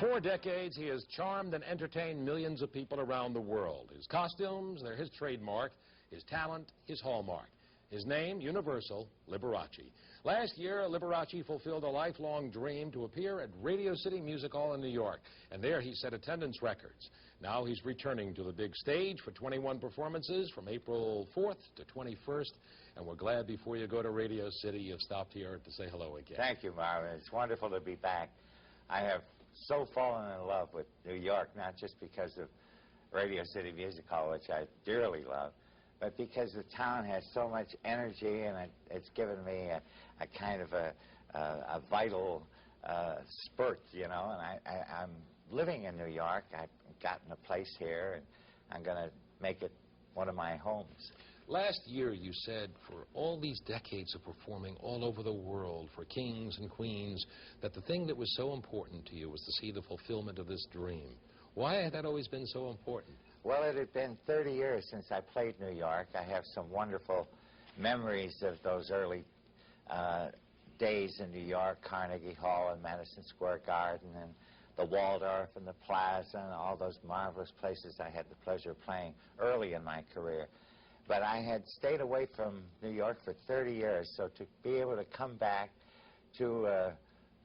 4 decades, he has charmed and entertained millions of people around the world. His costumes, they're his trademark. His talent, his hallmark. His name, universal, Liberace. Last year, Liberace fulfilled a lifelong dream to appear at Radio City Music Hall in New York, and there he set attendance records. Now he's returning to the big stage for 21 performances from April 4th to 21st, and we're glad before you go to Radio City you've stopped here to say hello again. Thank you, Marvin. It's wonderful to be back. I have so fallen in love with New York, not just because of Radio City Music Hall, which I dearly love, but because the town has so much energy, and it's given me a kind of a vital spurt, you know, and I'm living in New York. I've gotten a place here, and I'm going to make it one of my homes. Last year you said for all these decades of performing all over the world for kings and queens that the thing that was so important to you was to see the fulfillment of this dream. Why had that always been so important? Well, it had been 30 years since I played New York. I have some wonderful memories of those early days in New York, Carnegie Hall and Madison Square Garden and the Waldorf and the Plaza and all those marvelous places I had the pleasure of playing early in my career. But I had stayed away from New York for 30 years, so to be able to come back to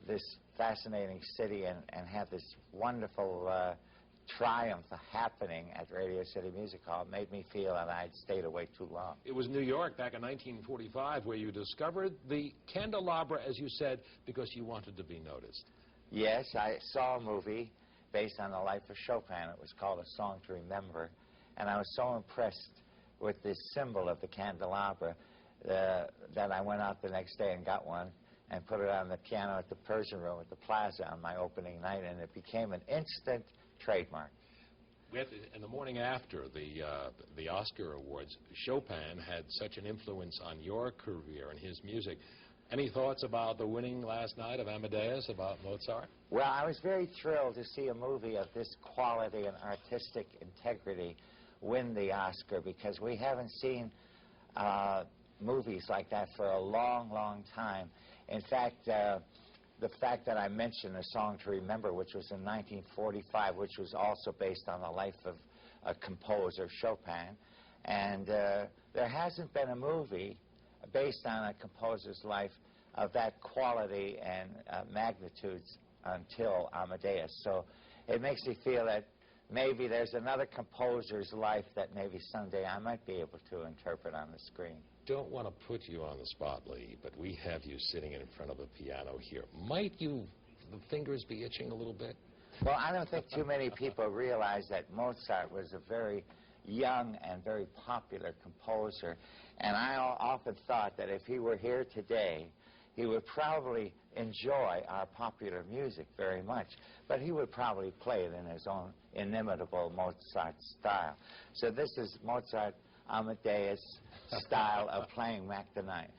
this fascinating city and have this wonderful triumph happening at Radio City Music Hall made me feel that I'd stayed away too long. It was New York back in 1945 where you discovered the candelabra, as you said, because you wanted to be noticed. Yes, I saw a movie based on the life of Chopin. It was called A Song to Remember, and I was so impressed with this symbol of the candelabra that I went out the next day and got one and put it on the piano at the Persian Room at the Plaza on my opening night, and it became an instant trademark. In the morning after the Oscar Awards, Chopin had such an influence on your career and his music. Any thoughts about the winning last night of Amadeus, about Mozart? Well, I was very thrilled to see a movie of this quality and artistic integrity win the Oscar, because we haven't seen movies like that for a long, long time. In fact, the fact that I mentioned A Song to Remember, which was in 1945, which was also based on the life of a composer, Chopin, and there hasn't been a movie based on a composer's life of that quality and magnitudes until Amadeus. So it makes me feel that maybe there's another composer's life that maybe someday I might be able to interpret on the screen. Don't want to put you on the spot, Lee, but we have you sitting in front of a piano here. Might the fingers be itching a little bit? Well, I don't think too many people realize that Mozart was a very young and very popular composer, and I often thought that if he were here today, he would probably enjoy our popular music very much, but he would probably play it in his own inimitable Mozart style. So this is Mozart Amadeus style of playing Mac the Knife.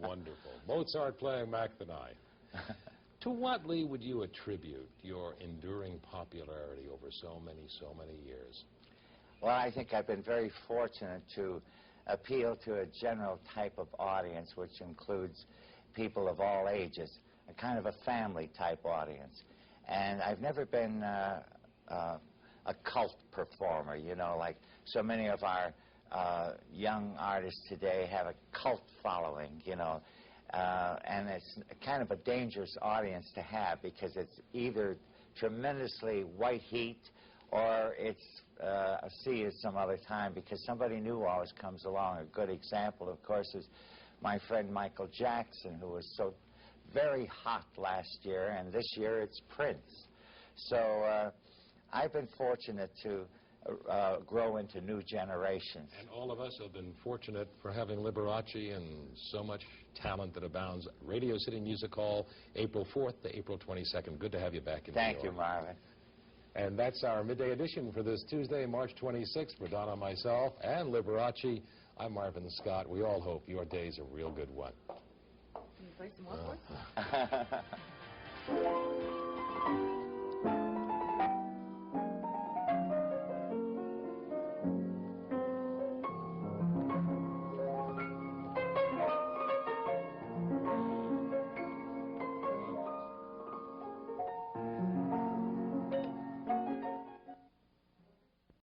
Wonderful. Mozart playing Mac the Knife. To what, Lee, would you attribute your enduring popularity over so many years? Well, I think I've been very fortunate to appeal to a general type of audience, which includes people of all ages, a kind of a family type audience. And I've never been a cult performer, you know, like so many of our young artists today have a cult following, you know, and it's kind of a dangerous audience to have, because it's either tremendously white heat or it's see it some other time, because somebody new always comes along. A good example, of course, is my friend Michael Jackson, who was so very hot last year, and this year it's Prince. So I've been fortunate to grow into new generations. And all of us have been fortunate for having Liberace and so much talent that abounds. Radio City Music Hall, April 4th to April 22nd. Good to have you back in New York. Thank you, Marvin. And that's our midday edition for this Tuesday, March 26th. For Donna, myself, and Liberace, I'm Marvin Scott. We all hope your day's a real good one. Can you play some more for us?